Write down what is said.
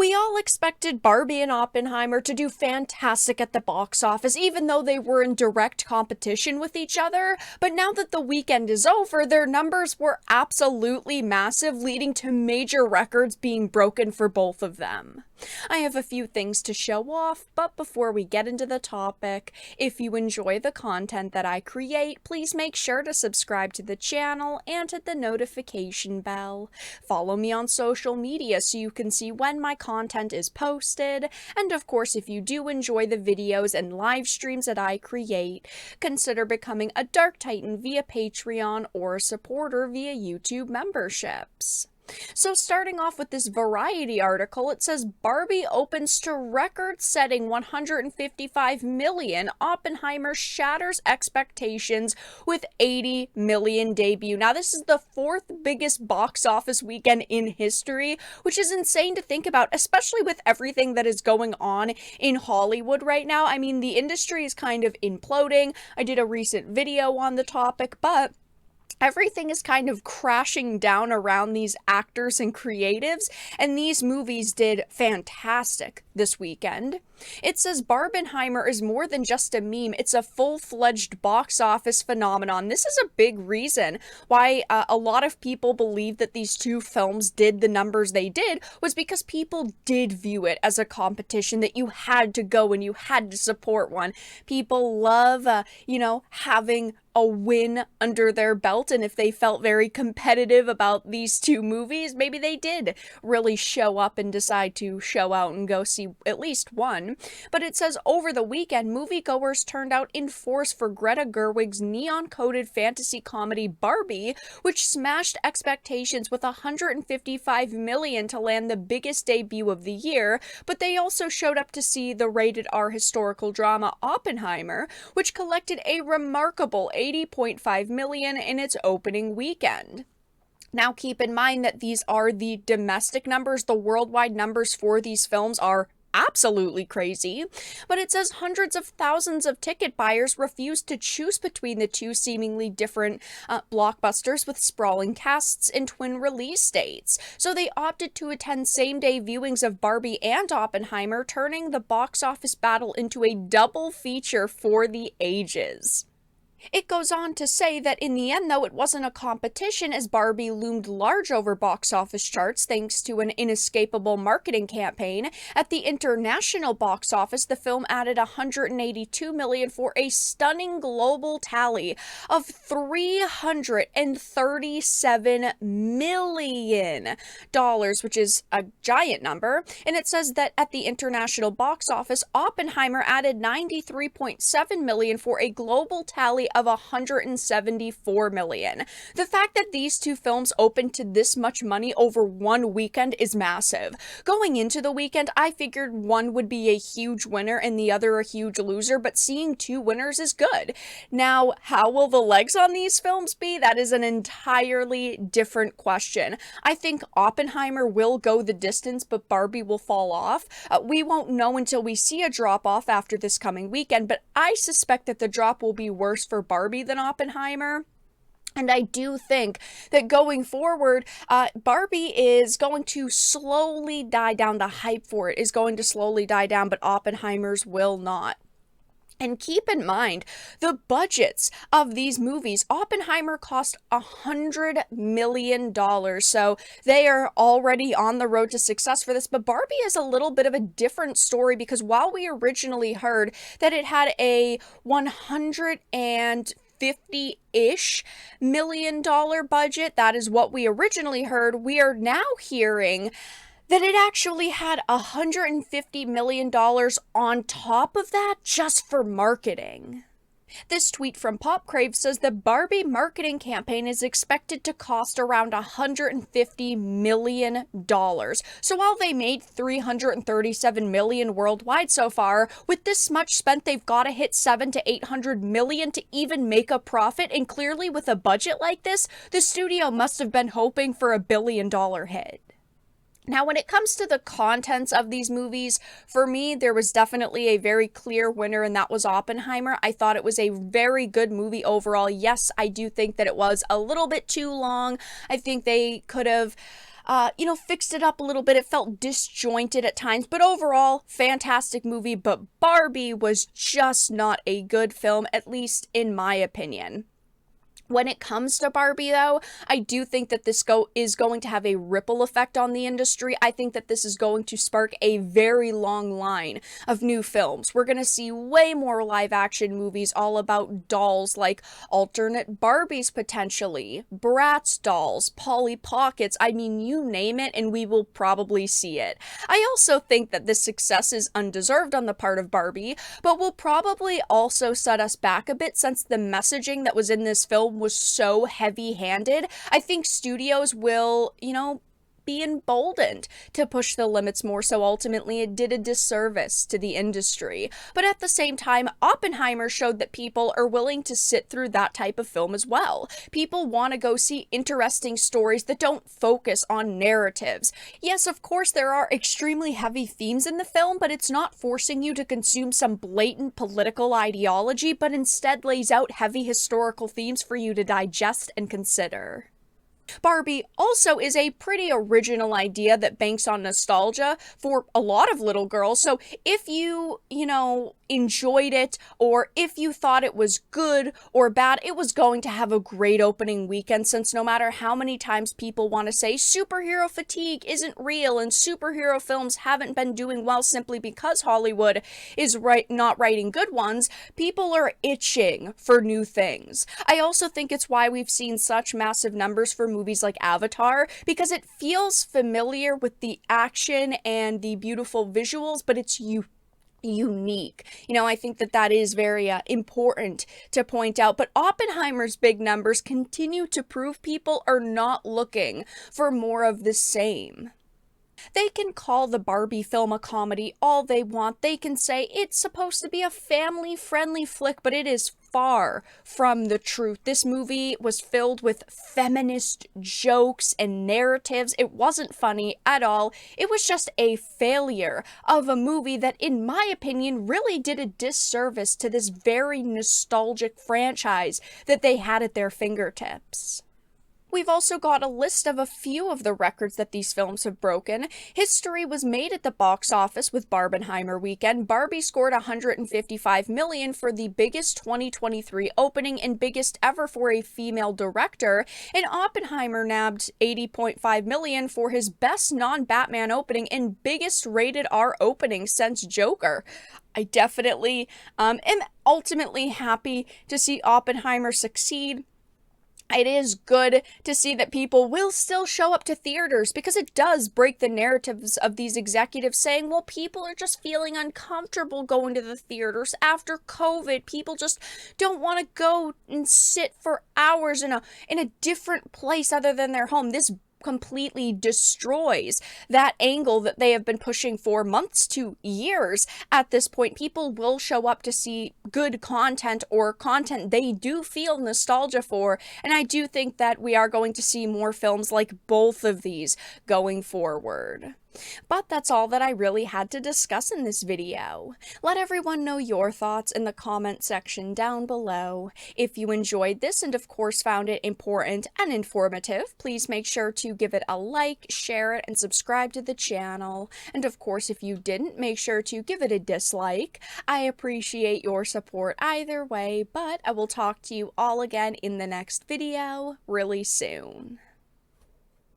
We all expected Barbie and Oppenheimer to do fantastic at the box office, even though they were in direct competition with each other. But now that the weekend is over, their numbers were absolutely massive, leading to major records being broken for both of them. I have a few things to show off, but before we get into the topic, if you enjoy the content that I create, please make sure to subscribe to the channel and hit the notification bell. Follow me on social media so you can see when my content is posted, and of course, if you do enjoy the videos and live streams that I create, consider becoming a Dark Titan via Patreon or a supporter via YouTube memberships. So starting off with this Variety article, it says Barbie opens to record-setting $155 million. Oppenheimer shatters expectations with $80 million debut. Now, this is the fourth biggest box office weekend in history, which is insane to think about, especially with everything that is going on in Hollywood right now. I mean, the industry is kind of imploding. I did a recent video on the topic, but everything is kind of crashing down around these actors and creatives, and these movies did fantastic this weekend. It says Barbenheimer is more than just a meme, it's a full-fledged box office phenomenon. This is a big reason why a lot of people believe that these two films did the numbers they did, was because people did view it as a competition that you had to go and you had to support one. People love, having a win under their belt, and if they felt very competitive about these two movies, maybe they did really show up and decide to show out and go see at least one. But it says over the weekend, moviegoers turned out in force for Greta Gerwig's neon-coded fantasy comedy Barbie, which smashed expectations with $155 million to land the biggest debut of the year, but they also showed up to see the rated R historical drama Oppenheimer, which collected a remarkable $80.5 million in its opening weekend. Now keep in mind that these are the domestic numbers. The worldwide numbers for these films are absolutely crazy, but it says hundreds of thousands of ticket buyers refused to choose between the two seemingly different blockbusters with sprawling casts and twin release dates. So they opted to attend same-day viewings of Barbie and Oppenheimer, turning the box office battle into a double feature for the ages. It goes on to say that in the end, though, it wasn't a competition, as Barbie loomed large over box office charts thanks to an inescapable marketing campaign. At the international box office, the film added $182 million for a stunning global tally of $337 million, which is a giant number. And it says that at the international box office, Oppenheimer added $93.7 million for a global tally of $174 million. The fact that these two films opened to this much money over one weekend is massive. Going into the weekend, I figured one would be a huge winner and the other a huge loser, but seeing two winners is good. Now, how will the legs on these films be? That is an entirely different question. I think Oppenheimer will go the distance, but Barbie will fall off. We won't know until we see a drop-off after this coming weekend, but I suspect that the drop will be worse for Barbie than Oppenheimer. And I do think that going forward, Barbie is going to slowly die down. The hype for it is going to slowly die down, but Oppenheimer's will not. And keep in mind, the budgets of these movies, Oppenheimer cost $100 million, so they are already on the road to success for this. But Barbie is a little bit of a different story, because while we originally heard that it had a $150-ish million budget, that is what we originally heard, we are now hearing that it actually had $150 million on top of that just for marketing. This tweet from PopCrave says the Barbie marketing campaign is expected to cost around $150 million. So while they made $337 million worldwide so far, with this much spent, they've got to hit $700 to $800 million to even make a profit. And clearly, with a budget like this, the studio must have been hoping for $1 billion hit. Now, when it comes to the contents of these movies, for me, there was definitely a very clear winner, and that was Oppenheimer. I thought it was a very good movie overall. Yes, I do think that it was a little bit too long. I think they could have fixed it up a little bit. It felt disjointed at times, but overall, fantastic movie. But Barbie was just not a good film, at least in my opinion. When it comes to Barbie, though, I do think that this is going to have a ripple effect on the industry. I think that this is going to spark a very long line of new films. We're going to see way more live action movies all about dolls, like alternate Barbies potentially, Bratz dolls, Polly Pockets. I mean, you name it, and we will probably see it. I also think that this success is undeserved on the part of Barbie, but will probably also set us back a bit since the messaging that was in this film was so heavy-handed. I think studios will, be emboldened to push the limits more, so ultimately it did a disservice to the industry. But at the same time, Oppenheimer showed that people are willing to sit through that type of film as well. People want to go see interesting stories that don't focus on narratives. Yes, of course, there are extremely heavy themes in the film, but it's not forcing you to consume some blatant political ideology, but instead lays out heavy historical themes for you to digest and consider. Barbie also is a pretty original idea that banks on nostalgia for a lot of little girls. So if you, enjoyed it, or if you thought it was good or bad, it was going to have a great opening weekend, since no matter how many times people want to say superhero fatigue isn't real and superhero films haven't been doing well simply because Hollywood is not writing good ones, people are itching for new things. I also think it's why we've seen such massive numbers for movies like Avatar, because it feels familiar with the action and the beautiful visuals, but it's unique. I think that is very important to point out. But Oppenheimer's big numbers continue to prove people are not looking for more of the same. They can call the Barbie film a comedy all they want. They can say it's supposed to be a family-friendly flick, but it is far from the truth. This movie was filled with feminist jokes and narratives. It wasn't funny at all. It was just a failure of a movie that, in my opinion, really did a disservice to this very nostalgic franchise that they had at their fingertips. We've also got a list of a few of the records that these films have broken. History was made at the box office with Barbenheimer weekend. Barbie scored $155 million for the biggest 2023 opening and biggest ever for a female director, and Oppenheimer nabbed $80.5 million for his best non-Batman opening and biggest rated R opening since Joker. I definitely am ultimately happy to see Oppenheimer succeed. It is good to see that people will still show up to theaters, because it does break the narratives of these executives saying, well, people are just feeling uncomfortable going to the theaters after COVID. People just don't want to go and sit for hours in a different place other than their home. This completely destroys that angle that they have been pushing for months to years. At this point, people will show up to see good content, or content they do feel nostalgia for, and I do think that we are going to see more films like both of these going forward. But that's all that I really had to discuss in this video. Let everyone know your thoughts in the comment section down below. If you enjoyed this and of course found it important and informative, please make sure to give it a like, share it, and subscribe to the channel. And of course, if you didn't, make sure to give it a dislike. I appreciate your support either way, but I will talk to you all again in the next video really soon.